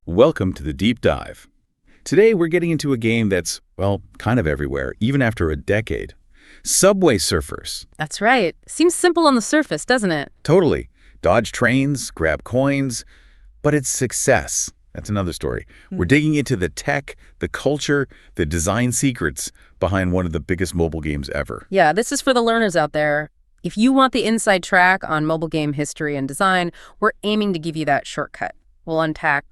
Welcome to the Deep Dive. Today we're getting into a game that's, well, kind of everywhere, even after a decade. Subway Surfers. That's right. Seems simple on the surface, doesn't it? Totally. Dodge trains, grab coins, but it's success. That's another story. We're digging into the tech, the culture, the design secrets behind one of the biggest mobile games ever. Yeah, this is for the learners out there. If you want the inside track on mobile game history and design, we're aiming to give you that shortcut. We'll unpack,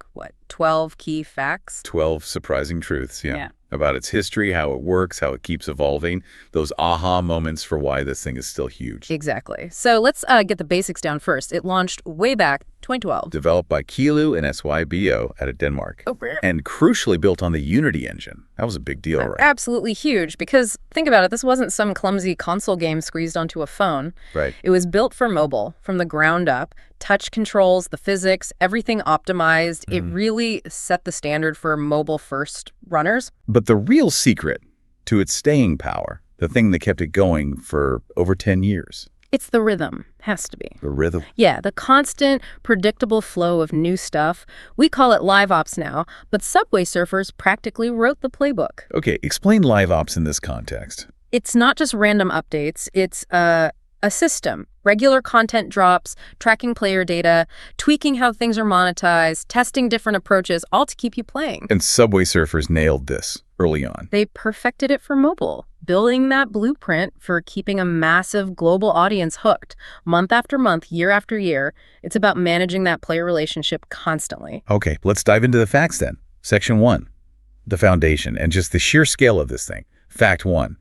12 key facts? 12 surprising truths, Yeah. About its history, how it works, how it keeps evolving, those aha moments for why this thing is still huge. Exactly. So let's get the basics down first. It launched way back 2012. Developed by Kilu and SYBO out of Denmark. And crucially built on the Unity engine. That was a big deal, right? Absolutely huge, because think about it, this wasn't some clumsy console game squeezed onto a phone. Right. It was built for mobile from the ground up. Touch controls, the physics, everything optimized. It really set the standard for mobile-first runners. But the real secret to its staying power, the thing that kept it going for over 10 years. It's the rhythm. Has to be. The rhythm. Yeah, the constant, predictable flow of new stuff. We call it live ops now, but Subway Surfers practically wrote the playbook. Okay, explain live ops in this context. It's not just random updates. It's a system. Regular content drops, tracking player data, tweaking how things are monetized, testing different approaches, all to keep you playing. And Subway Surfers nailed this early on. They perfected it for mobile, building that blueprint for keeping a massive global audience hooked. Month after month, year after year, it's about managing that player relationship constantly. Okay, let's dive into the facts then. Section 1, the foundation, and just the sheer scale of this thing. Fact 1,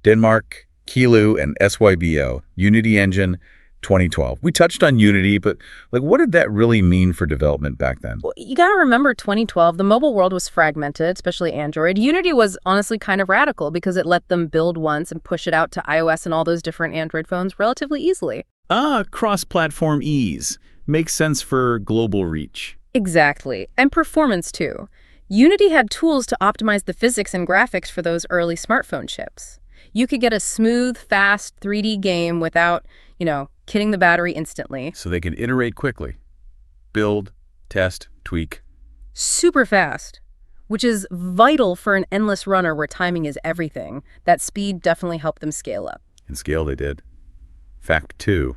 Denmark, Kilu, and SYBO, Unity engine, 2012. We touched on Unity, but what did that really mean for development back then? Well, you got to remember 2012, the mobile world was fragmented, especially Android. Unity was honestly kind of radical because it let them build once and push it out to iOS and all those different Android phones relatively easily. Cross-platform ease. Makes sense for global reach. Exactly. And performance, too. Unity had tools to optimize the physics and graphics for those early smartphone chips. You could get a smooth, fast 3D game without, kitting the battery instantly. So they can iterate quickly. Build, test, tweak. Super fast, which is vital for an endless runner where timing is everything. That speed definitely helped them scale up. And scale they did. Fact 2,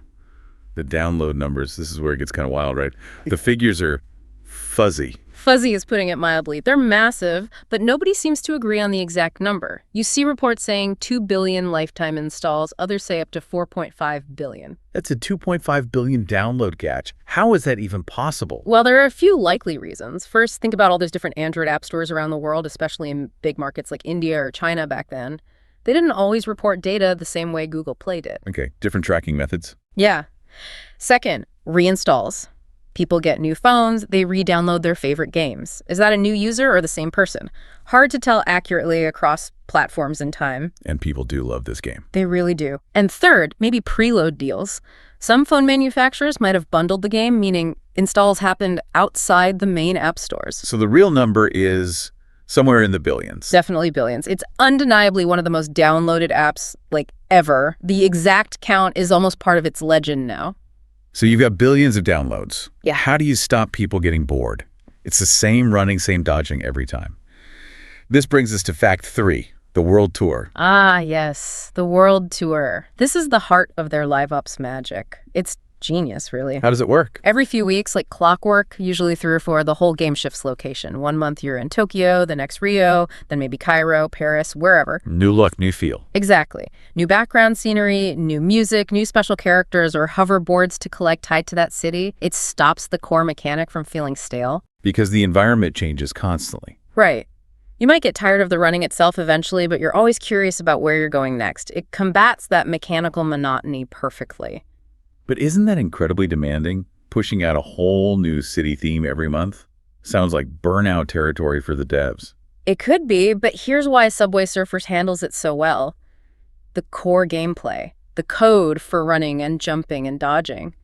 the download numbers. This is where it gets kind of wild, right? The figures are fuzzy. Fuzzy is putting it mildly. They're massive, but nobody seems to agree on the exact number. You see reports saying 2 billion lifetime installs. Others say up to 4.5 billion. That's a 2.5 billion download catch. How is that even possible? Well, there are a few likely reasons. First, think about all those different Android app stores around the world, especially in big markets like India or China back then. They didn't always report data the same way Google Play did. Okay, different tracking methods. Yeah. Second, reinstalls. People get new phones, they re-download their favorite games. Is that a new user or the same person? Hard to tell accurately across platforms and time. And people do love this game. They really do. And third, maybe preload deals. Some phone manufacturers might have bundled the game, meaning installs happened outside the main app stores. So the real number is somewhere in the billions. Definitely billions. It's undeniably one of the most downloaded apps, ever. The exact count is almost part of its legend now. So you've got billions of downloads. Yeah. How do you stop people getting bored? It's the same running, same dodging every time. This brings us to fact 3, the world tour. Ah, yes, the world tour. This is the heart of their live ops magic. It's genius, really. How does it work? Every few weeks, like clockwork, usually 3 or 4, the whole game shifts location. 1 month you're in Tokyo, the next Rio, then maybe Cairo, Paris, wherever. New look, new feel. Exactly. New background scenery, new music, new special characters or hoverboards to collect tied to that city. It stops the core mechanic from feeling stale. Because the environment changes constantly. Right. You might get tired of the running itself eventually, but you're always curious about where you're going next. It combats that mechanical monotony perfectly. But isn't that incredibly demanding, pushing out a whole new city theme every month? Sounds like burnout territory for the devs. It could be, but here's why Subway Surfers handles it so well. The core gameplay, the code for running and jumping and dodging,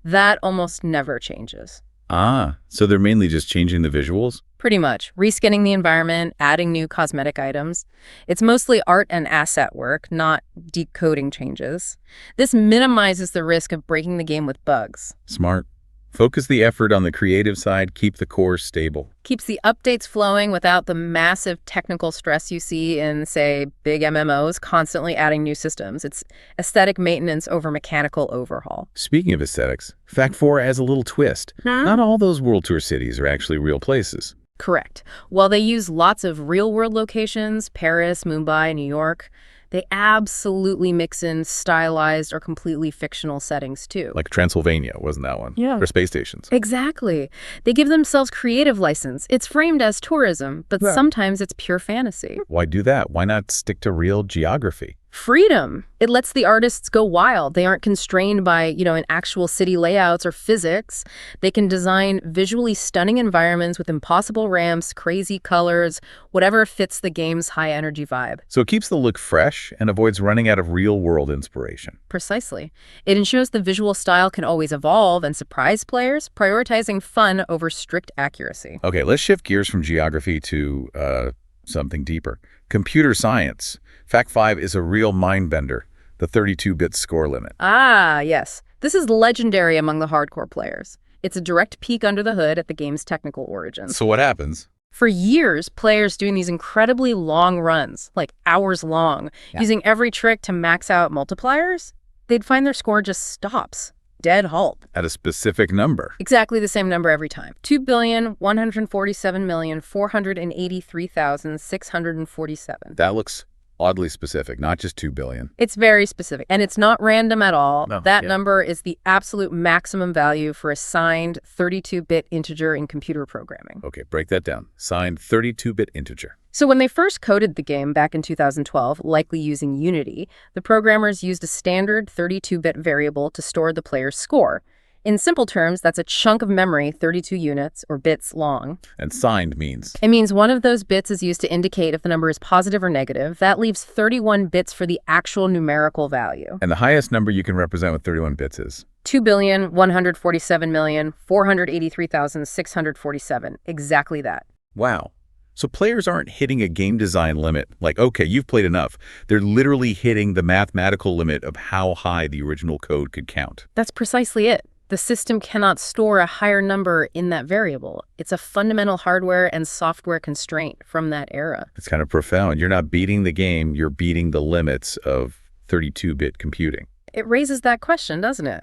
that almost never changes. So they're mainly just changing the visuals? Pretty much. Reskinning the environment, adding new cosmetic items. It's mostly art and asset work, not decoding changes. This minimizes the risk of breaking the game with bugs. Smart. Focus the effort on the creative side, keep the core stable. Keeps the updates flowing without the massive technical stress you see in, say, big MMOs constantly adding new systems. It's aesthetic maintenance over mechanical overhaul. Speaking of aesthetics, Fact 4 has a little twist. Not all those World Tour cities are actually real places. Correct. While they use lots of real-world locations, Paris, Mumbai, New York, they absolutely mix in stylized or completely fictional settings, too. Like Transylvania, wasn't that one? Yeah. Or space stations. Exactly. They give themselves creative license. It's framed as tourism, but sometimes it's pure fantasy. Why do that? Why not stick to real geography? Freedom. It lets the artists go wild. They aren't constrained by, an actual city layouts or physics. They can design visually stunning environments with impossible ramps, crazy colors, whatever fits the game's high-energy vibe. So it keeps the look fresh and avoids running out of real-world inspiration. Precisely. It ensures the visual style can always evolve and surprise players, prioritizing fun over strict accuracy. Okay, let's shift gears from geography to something deeper. Computer science. Fact 5 is a real mind-bender, the 32-bit score limit. Ah, yes. This is legendary among the hardcore players. It's a direct peek under the hood at the game's technical origins. So what happens? For years, players doing these incredibly long runs, like hours long, using every trick to max out multipliers, they'd find their score just stops. Dead halt. At a specific number. Exactly the same number every time. 2,147,483,647. That looks oddly specific, not just 2 billion. It's very specific, and it's not random at all. That number is the absolute maximum value for a signed 32-bit integer in computer programming. Okay, break that down. Signed 32-bit integer. So when they first coded the game back in 2012, likely using Unity, the programmers used a standard 32-bit variable to store the player's score. In simple terms, that's a chunk of memory 32 units or bits long. And signed means? It means one of those bits is used to indicate if the number is positive or negative. That leaves 31 bits for the actual numerical value. And the highest number you can represent with 31 bits is? 2,147,483,647. Exactly that. Wow. So players aren't hitting a game design limit, like, okay, you've played enough. They're literally hitting the mathematical limit of how high the original code could count. That's precisely it. The system cannot store a higher number in that variable. It's a fundamental hardware and software constraint from that era. It's kind of profound. You're not beating the game, you're beating the limits of 32-bit computing. It raises that question, doesn't it?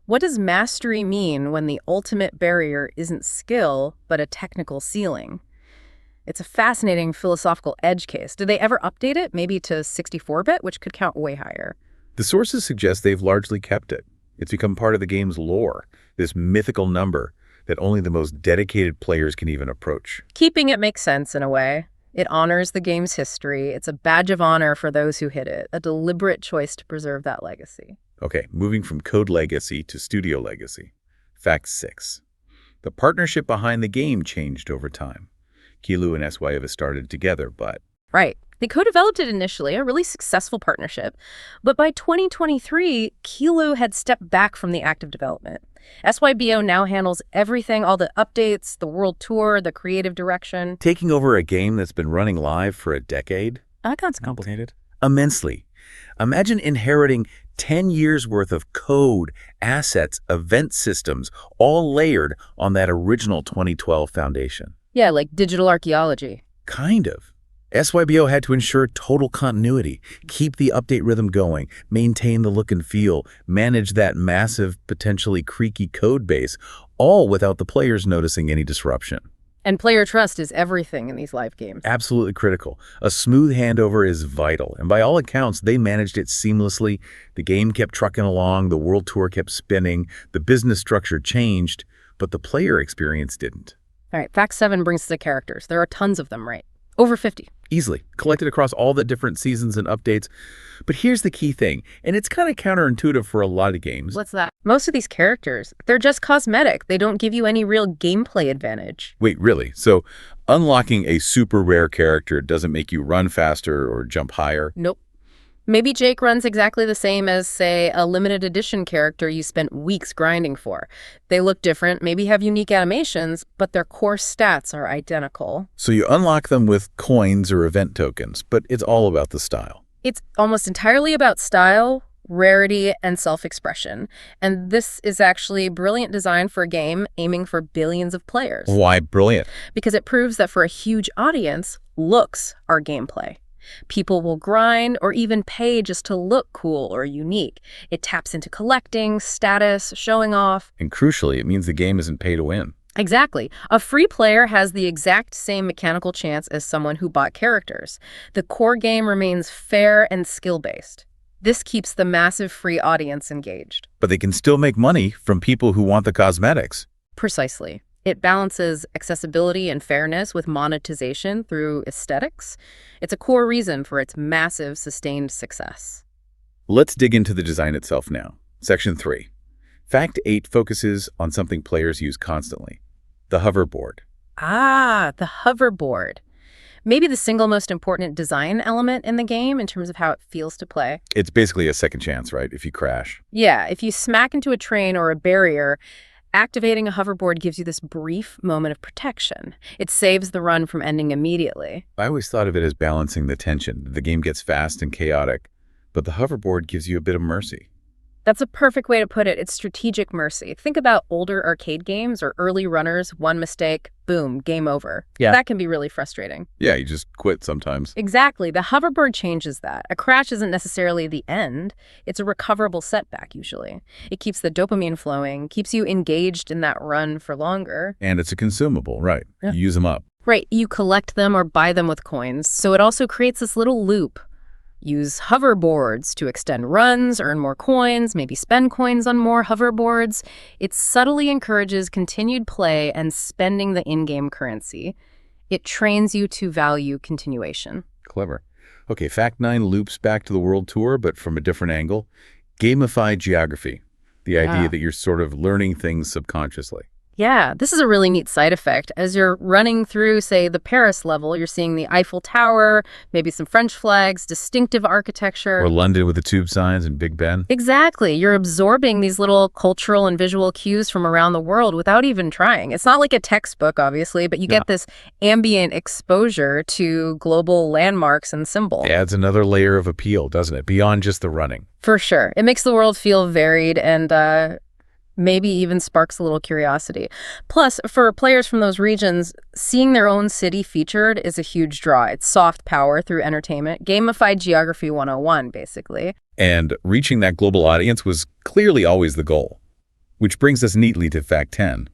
What does mastery mean when the ultimate barrier isn't skill, but a technical ceiling? It's a fascinating philosophical edge case. Did they ever update it, maybe to 64-bit, which could count way higher? The sources suggest they've largely kept it. It's become part of the game's lore, this mythical number that only the most dedicated players can even approach. Keeping it makes sense in a way. It honors the game's history. It's a badge of honor for those who hit it, a deliberate choice to preserve that legacy. Okay, moving from code legacy to studio legacy. Fact 6. The partnership behind the game changed over time. Kilo and Eswayeva started together, but... Right. They co-developed it initially, a really successful partnership. But by 2023, Kilo had stepped back from the active development. SYBO now handles everything, all the updates, the world tour, the creative direction. Taking over a game that's been running live for a decade? That's complicated. Immensely. Imagine inheriting 10 years worth of code, assets, event systems, all layered on that original 2012 foundation. Yeah, like digital archaeology. Kind of. SYBO had to ensure total continuity, keep the update rhythm going, maintain the look and feel, manage that massive, potentially creaky code base, all without the players noticing any disruption. And player trust is everything in these live games. Absolutely critical. A smooth handover is vital, and by all accounts, they managed it seamlessly. The game kept trucking along, the world tour kept spinning, the business structure changed, but the player experience didn't. All right, Fact 7 brings the characters. There are tons of them, right? Over 50. Easily, collected across all the different seasons and updates. But here's the key thing, and it's kind of counterintuitive for a lot of games. What's that? Most of these characters, they're just cosmetic. They don't give you any real gameplay advantage. Wait, really? So unlocking a super rare character doesn't make you run faster or jump higher? Nope. Maybe Jake runs exactly the same as, say, a limited edition character you spent weeks grinding for. They look different, maybe have unique animations, but their core stats are identical. So you unlock them with coins or event tokens, but it's all about the style. It's almost entirely about style, rarity, and self-expression. And this is actually brilliant design for a game aiming for billions of players. Why brilliant? Because it proves that for a huge audience, looks are gameplay. People will grind or even pay just to look cool or unique. It taps into collecting, status, showing off. And crucially, it means the game isn't pay to win. Exactly. A free player has the exact same mechanical chance as someone who bought characters. The core game remains fair and skill-based. This keeps the massive free audience engaged. But they can still make money from people who want the cosmetics. Precisely. It balances accessibility and fairness with monetization through aesthetics. It's a core reason for its massive, sustained success. Let's dig into the design itself now. Section 3. Fact 8 focuses on something players use constantly, the hoverboard. Ah, the hoverboard. Maybe the single most important design element in the game in terms of how it feels to play. It's basically a second chance, right, if you crash. Yeah, if you smack into a train or a barrier, activating a hoverboard gives you this brief moment of protection. It saves the run from ending immediately. I always thought of it as balancing the tension. The game gets fast and chaotic, but the hoverboard gives you a bit of mercy. That's a perfect way to put it. It's strategic mercy. Think about older arcade games or early runners, one mistake, boom, game over. Yeah. That can be really frustrating. Yeah, you just quit sometimes. Exactly. The hoverboard changes that. A crash isn't necessarily the end. It's a recoverable setback, usually. It keeps the dopamine flowing, keeps you engaged in that run for longer. And it's a consumable, right? Yeah. You use them up. Right. You collect them or buy them with coins. So it also creates this little loop. Use hoverboards to extend runs, earn more coins, maybe spend coins on more hoverboards. It subtly encourages continued play and spending the in-game currency. It trains you to value continuation. Clever. Okay, fact 9 loops back to the world tour, but from a different angle. Gamified geography. The idea that you're sort of learning things subconsciously. Yeah, this is a really neat side effect. As you're running through, say, the Paris level, you're seeing the Eiffel Tower, maybe some French flags, distinctive architecture. Or London with the tube signs and Big Ben. Exactly. You're absorbing these little cultural and visual cues from around the world without even trying. It's not like a textbook, obviously, but you get this ambient exposure to global landmarks and symbols. It adds another layer of appeal, doesn't it? Beyond just the running. For sure. It makes the world feel varied and maybe even sparks a little curiosity. Plus, for players from those regions, seeing their own city featured is a huge draw. It's soft power through entertainment. Gamified Geography 101, basically. And reaching that global audience was clearly always the goal. Which brings us neatly to fact 10.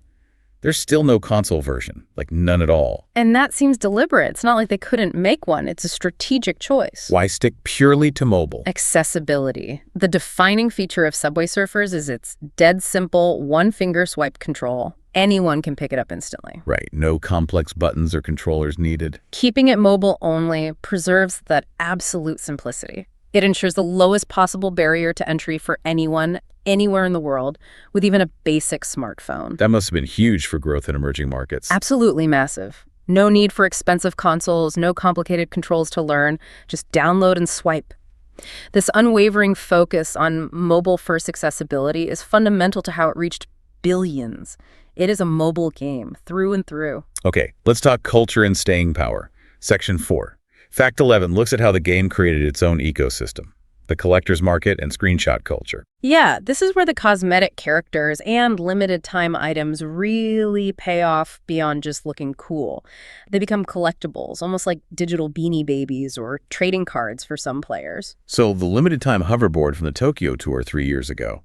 There's still no console version, like none at all. And that seems deliberate. It's not like they couldn't make one. It's a strategic choice. Why stick purely to mobile? Accessibility. The defining feature of Subway Surfers is its dead simple one-finger swipe control. Anyone can pick it up instantly. Right, no complex buttons or controllers needed. Keeping it mobile only preserves that absolute simplicity. It ensures the lowest possible barrier to entry for anyone, anywhere in the world, with even a basic smartphone. That must have been huge for growth in emerging markets. Absolutely massive. No need for expensive consoles, no complicated controls to learn, just download and swipe. This unwavering focus on mobile-first accessibility is fundamental to how it reached billions. It is a mobile game, through and through. Okay, let's talk culture and staying power. Section 4. Fact 11 looks at how the game created its own ecosystem, the collector's market and screenshot culture. Yeah, this is where the cosmetic characters and limited time items really pay off beyond just looking cool. They become collectibles, almost like digital Beanie Babies or trading cards for some players. So the limited time hoverboard from the Tokyo tour 3 years ago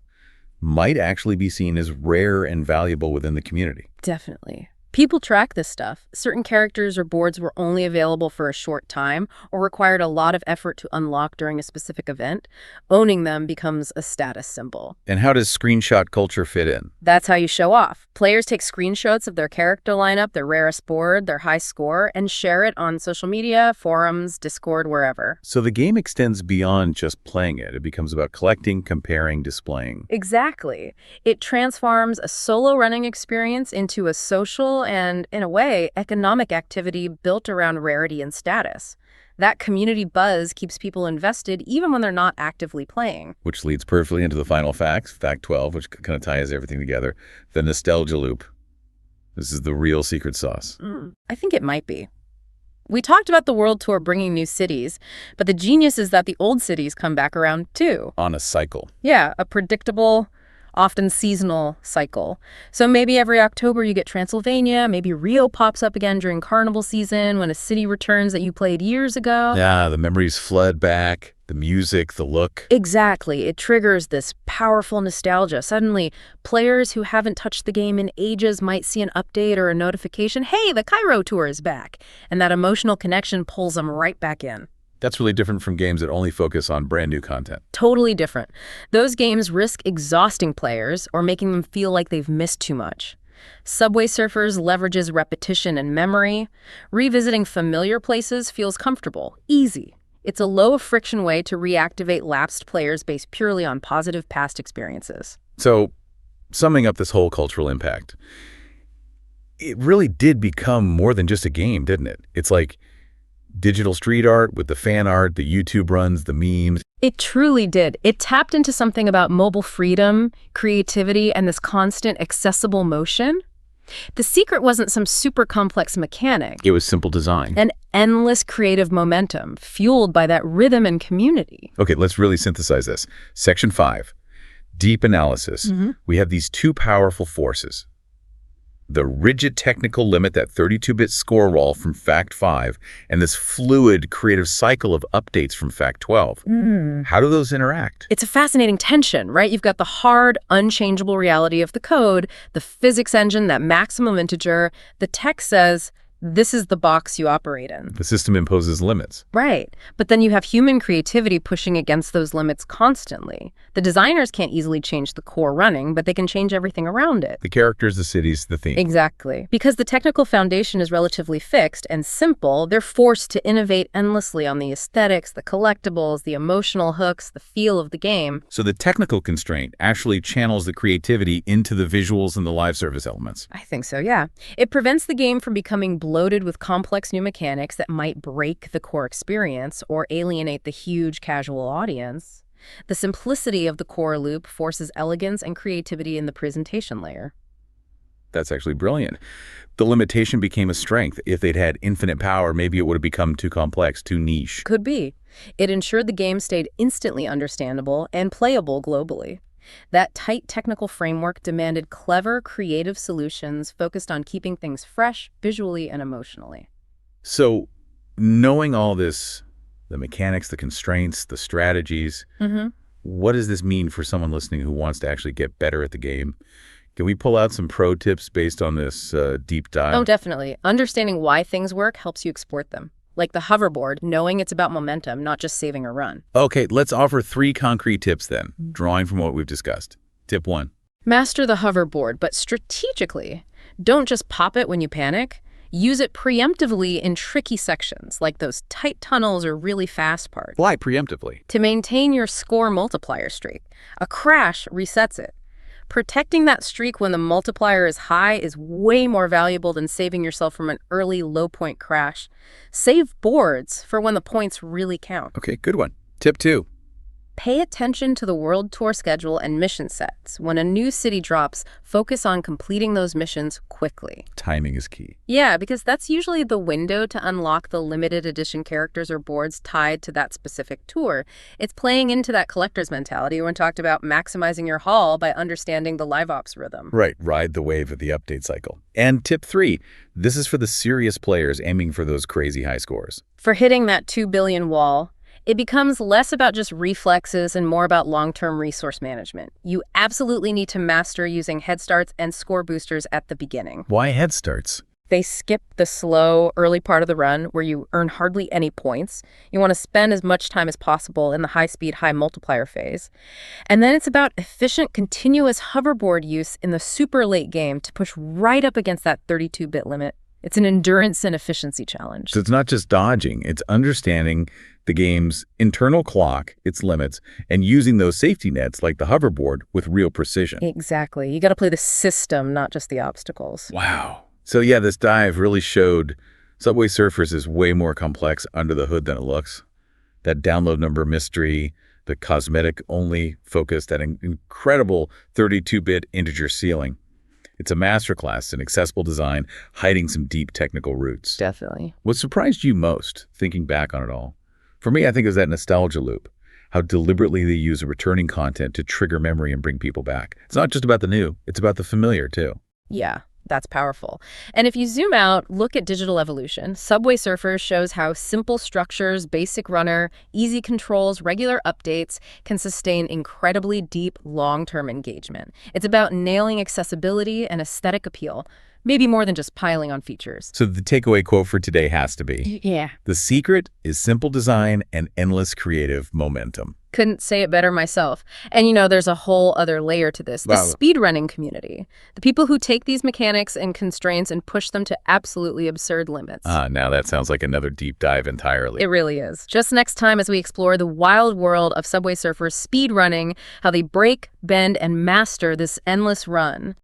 might actually be seen as rare and valuable within the community. Definitely. People track this stuff. Certain characters or boards were only available for a short time or required a lot of effort to unlock during a specific event. Owning them becomes a status symbol. And how does screenshot culture fit in? That's how you show off. Players take screenshots of their character lineup, their rarest board, their high score, and share it on social media, forums, Discord, wherever. So the game extends beyond just playing it. It becomes about collecting, comparing, displaying. Exactly. It transforms a solo running experience into a social and, in a way, economic activity built around rarity and status. That community buzz keeps people invested even when they're not actively playing. Which leads perfectly into the final facts, fact 12, which kind of ties everything together. The nostalgia loop. This is the real secret sauce. I think it might be. We talked about the World Tour bringing new cities, but the genius is that the old cities come back around too. On a cycle. Yeah, a predictable, often seasonal cycle. So maybe every October you get Transylvania, maybe Rio pops up again during carnival season when a city returns that you played years ago. Yeah, the memories flood back, the music, the look. Exactly. It triggers this powerful nostalgia. Suddenly, players who haven't touched the game in ages might see an update or a notification, hey, the Cairo Tour is back. And that emotional connection pulls them right back in. That's really different from games that only focus on brand new content. Totally different. Those games risk exhausting players or making them feel like they've missed too much. Subway Surfers leverages repetition and memory. Revisiting familiar places feels comfortable, easy. It's a low-friction way to reactivate lapsed players based purely on positive past experiences. So, summing up this whole cultural impact, it really did become more than just a game, didn't it? It's like digital street art with the fan art, the YouTube runs, the memes. It truly did. It tapped into something about mobile freedom, creativity, and this constant accessible motion. The secret wasn't some super complex mechanic. It was simple design. An endless creative momentum fueled by that rhythm and community. Okay, let's really synthesize this. Section 5, deep analysis. We have these two powerful forces. The rigid technical limit, that 32-bit score roll from Fact 5, and this fluid creative cycle of updates from Fact 12. How do those interact? It's a fascinating tension, right? You've got the hard, unchangeable reality of the code, the physics engine, that maximum integer. The tech says, this is the box you operate in. The system imposes limits. Right. But then you have human creativity pushing against those limits constantly. The designers can't easily change the core running, but they can change everything around it. The characters, the cities, the theme. Exactly. Because the technical foundation is relatively fixed and simple, they're forced to innovate endlessly on the aesthetics, the collectibles, the emotional hooks, the feel of the game. So the technical constraint actually channels the creativity into the visuals and the live service elements. I think so, yeah. It prevents the game from becoming bloated with complex new mechanics that might break the core experience or alienate the huge casual audience. The simplicity of the core loop forces elegance and creativity in the presentation layer. That's actually brilliant. The limitation became a strength. If they'd had infinite power, maybe it would have become too complex, too niche. Could be. It ensured the game stayed instantly understandable and playable globally. That tight technical framework demanded clever, creative solutions focused on keeping things fresh, visually and emotionally. So, knowing all this, the mechanics, the constraints, the strategies, what does this mean for someone listening who wants to actually get better at the game? Can we pull out some pro tips based on this deep dive? Oh, definitely. Understanding why things work helps you export them. Like the hoverboard, knowing it's about momentum, not just saving a run. Okay, let's offer 3 concrete tips then, drawing from what we've discussed. Tip 1. Master the hoverboard, but strategically. Don't just pop it when you panic. Use it preemptively in tricky sections, like those tight tunnels or really fast parts. Why preemptively? To maintain your score multiplier streak. A crash resets it. Protecting that streak when the multiplier is high is way more valuable than saving yourself from an early low-point crash. Save boards for when the points really count. Okay, good one. Tip 2. Pay attention to the World Tour schedule and mission sets. When a new city drops, focus on completing those missions quickly. Timing is key. Yeah, because that's usually the window to unlock the limited edition characters or boards tied to that specific tour. It's playing into that collector's mentality when talked about maximizing your haul by understanding the live ops rhythm. Right, ride the wave of the update cycle. And tip 3, this is for the serious players aiming for those crazy high scores. For hitting that 2 billion wall, it becomes less about just reflexes and more about long-term resource management. You absolutely need to master using head starts and score boosters at the beginning. Why head starts? They skip the slow, early part of the run where you earn hardly any points. You want to spend as much time as possible in the high-speed, high-multiplier phase. And then it's about efficient, continuous hoverboard use in the super late game to push right up against that 32-bit limit. It's an endurance and efficiency challenge. So it's not just dodging, it's understanding the game's internal clock, its limits, and using those safety nets like the hoverboard with real precision. Exactly. You got to play the system, not just the obstacles. Wow. So yeah, this dive really showed Subway Surfers is way more complex under the hood than it looks. That download number mystery, the cosmetic-only focus, that incredible 32-bit integer ceiling. It's a masterclass in accessible design, hiding some deep technical roots. Definitely. What surprised you most, thinking back on it all? For me, I think it was that nostalgia loop, how deliberately they use returning content to trigger memory and bring people back. It's not just about the new, it's about the familiar, too. Yeah, that's powerful. And if you zoom out, look at digital evolution. Subway Surfers shows how simple structures, basic runner, easy controls, regular updates can sustain incredibly deep, long-term engagement. It's about nailing accessibility and aesthetic appeal, maybe more than just piling on features. So the takeaway quote for today has to be, Yeah. the secret is simple design and endless creative momentum. Couldn't say it better myself. And there's a whole other layer to this. The Wow. speedrunning community. The people who take these mechanics and constraints and push them to absolutely absurd limits. Now that sounds like another deep dive entirely. It really is. Just next time as we explore the wild world of Subway Surfers speedrunning, how they break, bend, and master this endless run.